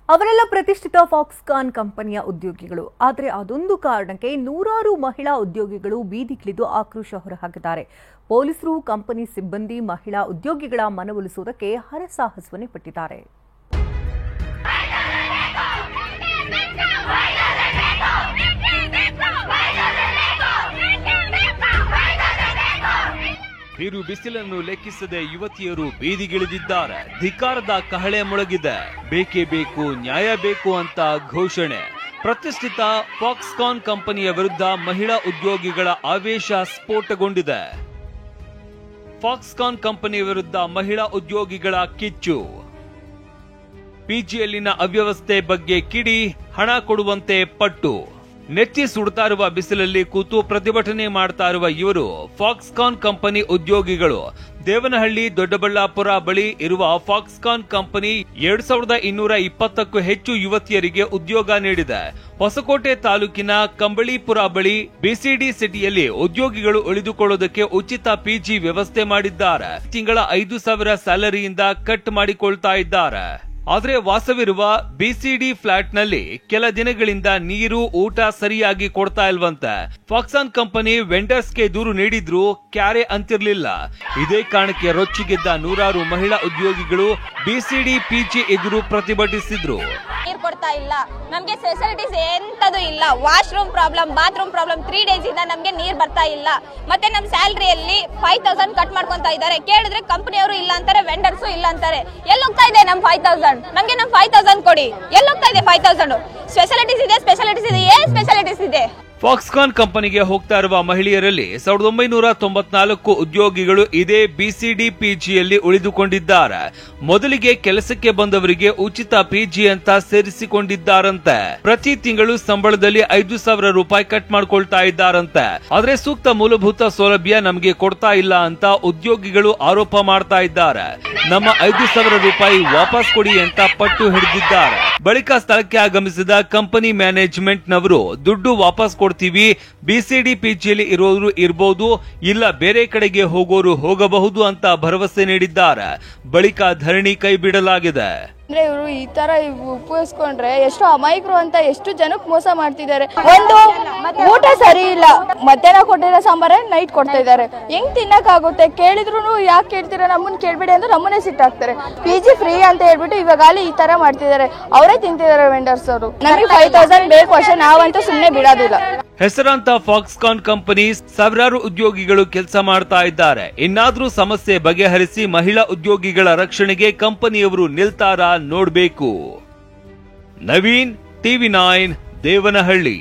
ಅವರೆಲ್ಲ ಪ್ರತಿಷ್ಠಿತ ಫಾಕ್ಸ್ಕಾನ್ ಕಂಪನಿಯ ಉದ್ಯೋಗಿಗಳು. ಆದರೆ ಅದೊಂದು ಕಾರಣಕ್ಕೆ ನೂರಾರು ಮಹಿಳಾ ಉದ್ಯೋಗಿಗಳು ಬೀದಿಗಿಳಿದು ಆಕ್ರೋಶ ಹೊರಹಾಕಿದ್ದಾರೆ. ಪೊಲೀಸರು ಕಂಪನಿ ಸಿಬ್ಬಂದಿ ಮಹಿಳಾ ಉದ್ಯೋಗಿಗಳ ಮನವೊಲಿಸುವುದಕ್ಕೆ ಹರಸಾಹಸವನ್ನೇ ಪಟ್ಟಿದ್ದಾರೆ. ಬಿರು ಬಿಸಿಲನ್ನು ಲೆಕ್ಕಿಸದೆ ಯುವತಿಯರು ಬೀದಿಗಿಳಿದಿದ್ದಾರೆ. ಧಿಕ್ಕಾರದ ಕಹಳೆ ಮೊಳಗಿದೆ. ಬೇಕೇ ಬೇಕು, ನ್ಯಾಯ ಬೇಕು ಅಂತ ಘೋಷಣೆ. ಪ್ರತಿಷ್ಠಿತ ಫಾಕ್ಸ್ಕಾನ್ ಕಂಪನಿಯ ವಿರುದ್ಧ ಮಹಿಳಾ ಉದ್ಯೋಗಿಗಳ ಆವೇಶ ಸ್ಫೋಟಗೊಂಡಿದೆ. ಫಾಕ್ಸ್ಕಾನ್ ಕಂಪನಿ ವಿರುದ್ಧ ಮಹಿಳಾ ಉದ್ಯೋಗಿಗಳ ಕಿಚ್ಚು. ಪಿಜಿಯಲ್ಲಿನ ಅವ್ಯವಸ್ಥೆ ಬಗ್ಗೆ ಕಿಡಿ, ಹಣ ಕೊಡುವಂತೆ ಪಟ್ಟು. ನೆಚ್ಚಿ ಸುಡ್ತಾ ಇರುವ ಬಿಸಿಲಲ್ಲಿ ಕೂತು ಪ್ರತಿಭಟನೆ ಮಾಡ್ತಾ ಇರುವ ಇವರು ಫಾಕ್ಸ್ಕಾನ್ ಕಂಪನಿ ಉದ್ಯೋಗಿಗಳು. ದೇವನಹಳ್ಳಿ ದೊಡ್ಡಬಳ್ಳಾಪುರ ಬಳಿ ಇರುವ ಫಾಕ್ಸ್ಕಾನ್ ಕಂಪನಿ 2220ಕ್ಕೂ ಹೆಚ್ಚು ಯುವತಿಯರಿಗೆ ಉದ್ಯೋಗ ನೀಡಿದೆ. ಹೊಸಕೋಟೆ ತಾಲೂಕಿನ ಕಂಬಳಿಪುರ ಬಳಿ ಬಿಸಿಡಿ ಸಿಟಿಯಲ್ಲಿ ಉದ್ಯೋಗಿಗಳು ಉಳಿದುಕೊಳ್ಳೋದಕ್ಕೆ ಉಚಿತ ಪಿಜಿ ವ್ಯವಸ್ಥೆ ಮಾಡಿದ್ದಾರೆ. ತಿಂಗಳ 5,000 ಸ್ಯಾಲರಿಯಿಂದ ಕಟ್ ಮಾಡಿಕೊಳ್ತಾ ಇದ್ದಾರೆ. ಆದರೆ ವಾಸವಿರುವ ಬಿಸಿಡಿ ಫ್ಲಾಟ್ನಲ್ಲಿ ಕೆಲ ದಿನಗಳಿಂದ ನೀರು, ಊಟ ಸರಿಯಾಗಿ ಕೊಡ್ತಾ ಇಲ್ವಂತೆ. ಫಾಕ್ಸ್ಕಾನ್ ಕಂಪನಿ ವೆಂಡರ್ಸ್ಗೆ ದೂರು ನೀಡಿದ್ರು ಕ್ಯಾರೆ ಅಂತಿರ್ಲಿಲ್ಲ. ಇದೇ ಕಾರಣಕ್ಕೆ ರೊಚ್ಚಿಗೆದ್ದ ನೂರಾರು ಮಹಿಳಾ ಉದ್ಯೋಗಿಗಳು ಬಿಸಿಡಿ ಪಿಜಿ ಎದುರು ಪ್ರತಿಭಟಿಸಿದ್ರು. ನೀರು ಕೊಡ್ತಾ ಇಲ್ಲ, ನಮ್ಗೆ ಫೆಸಿಲಿಟೀಸ್ ಎಂತದು ಇಲ್ಲ. Washroom problem, bathroom problem. 3 days ಇಂದ ನಮ್ಗೆ ನೀರ್ ಬರ್ತಾ ಇಲ್ಲ. ಮತ್ತೆ ನಮ್ ಸ್ಯಾಲರಿಯಲ್ಲಿ 5,000 ಕಟ್ ಮಾಡ್ಕೊಂತಾ ಇದ್ದಾರೆ. ಕೇಳಿದ್ರೆ ಕಂಪನಿಯವರು ಇಲ್ಲ ಅಂತಾರೆ, ವೆಂಡರ್ಸ್ ಇಲ್ಲ ಅಂತಾರೆ. ಎಲ್ಲಿ ಹೋಗ್ತಾ ಇದೆ ನಮ್ 5,000? ನಮ್ಗೆ ನಮ್ 5,000 ಕೊಡಿ. ಎಲ್ಲಿ ಹೋಗ್ತಾ ಇದೆ 5,000? ಸ್ಪೆಷಾಲಿಟೀಸ್ ಇದೆ, ಸ್ಪೆಷಾಲಿಟೀಸ್ ಇದೆ, ಏನ್ ಸ್ಪೆಷಾಲಿಟೀಸ್ ಇದೆ? ಫಾಕ್ಸ್ಕಾನ್ ಕಂಪನಿಗೆ ಹೋಗ್ತಾ ಇರುವ ಮಹಿಳೆಯರಲ್ಲಿ 1994 ಉದ್ಯೋಗಿಗಳು ಇದೇ ಬಿಸಿಡಿ ಪಿಜಿಯಲ್ಲಿ ಉಳಿದುಕೊಂಡಿದ್ದಾರೆ. ಮೊದಲಿಗೆ ಕೆಲಸಕ್ಕೆ ಬಂದವರಿಗೆ ಉಚಿತ ಪಿಜಿ ಅಂತ ಸೇರಿಸಿಕೊಂಡಿದ್ದಾರಂತೆ. ಪ್ರತಿ ತಿಂಗಳು ಸಂಬಳದಲ್ಲಿ 5,000 ರೂಪಾಯಿ ಕಟ್ ಮಾಡ್ಕೊಳ್ತಾ ಇದ್ದಾರಂತೆ. ಆದ್ರೆ ಸೂಕ್ತ ಮೂಲಭೂತ ಸೌಲಭ್ಯ ನಮಗೆ ಕೊಡ್ತಾ ಇಲ್ಲ ಅಂತ ಉದ್ಯೋಗಿಗಳು ಆರೋಪ ಮಾಡ್ತಾ ಇದ್ದಾರೆ. ನಮ್ಮ 5,000 ರೂಪಾಯಿ ವಾಪಸ್ ಕೊಡಿ ಅಂತ ಪಟ್ಟು ಹಿಡಿದಿದ್ದಾರೆ. ಬಳಿಕ ಸ್ಥಳಕ್ಕೆ ಆಗಮಿಸಿದ ಕಂಪನಿ ಮ್ಯಾನೇಜ್ಮೆಂಟ್ ನವರು ದುಡ್ಡು ವಾಪಸ್ ಕೊಡ್ತೀವಿ, ಬಿಸಿಡಿ ಪಿಜಿಯಲ್ಲಿ ಇರೋರು ಇರಬಹುದು, ಇಲ್ಲ ಬೇರೆ ಕಡೆಗೆ ಹೋಗೋರು ಹೋಗಬಹುದು ಅಂತ ಭರವಸೆ ನೀಡಿದ್ದಾರೆ. ಬಳಿಕ ಧರಣಿ ಕೈ ಬಿಡಲಾಗಿದೆ. ಅಂದ್ರೆ ಇವರು ಈ ತರ ಉಪಯೋಗಿಸ್ಕೊಂಡ್ರೆ ಎಷ್ಟು ಅಮಾಯಕರು ಅಂತ ಎಷ್ಟು ಜನಕ್ಕೆ ಮೋಸ ಮಾಡ್ತಿದ್ದಾರೆ. ಒಂದು ಊಟ ಸರಿ ಇಲ್ಲ, ಮಧ್ಯಾಹ್ನ ಕೊಟ್ಟಿರೋ ಸಾಂಬಾರ ನೈಟ್ ಕೊಡ್ತಾ ಇದ್ದಾರೆ. ಹೆಂಗ್ ತಿನ್ನಕ್ ಆಗುತ್ತೆ? ಕೇಳಿದ್ರು ಯಾಕೆ ಕೇಳ್ತೀರಾ, ನಮ್ಮನ್ನ ಕೇಳ್ಬೇಡಿ ಅಂದ್ರೆ ನಮ್ಮನ್ನೇ ಸಿಟ್ಟಾಗ್ತಾರೆ. ಪಿಜಿ ಫ್ರೀ ಅಂತ ಹೇಳ್ಬಿಟ್ಟು ಇವಾಗಲೇ ಈ ತರ ಮಾಡ್ತಿದ್ದಾರೆ. ಅವರೇ ತಿಂತಿದ್ದಾರೆ ವೆಂಡರ್ಸ್ ಅವರು. ನಮಗೆ 5,000 ಬೇಕು ಅಷ್ಟೇ, ನಾವಂತೂ ಸುಮ್ಮನೆ ಬಿಡೋದಿಲ್ಲ. ಹೆಸರಾಂತ ಫಾಕ್ಸ್ಕಾನ್ ಕಂಪನಿ ಸಾವಿರಾರು ಉದ್ಯೋಗಿಗಳು ಕೆಲಸ ಮಾಡ್ತಾ ಇದ್ದಾರೆ. ಇನ್ನಾದ್ರೂ ಸಮಸ್ಯೆ ಬಗೆಹರಿಸಿ ಮಹಿಳಾ ಉದ್ಯೋಗಿಗಳ ರಕ್ಷಣೆಗೆ ಕಂಪನಿಯವರು ನಿಲ್ತಾರಾ ನೋಡ್ಬೇಕು. ನವೀನ್, ಟಿವಿ9, ದೇವನಹಳ್ಳಿ.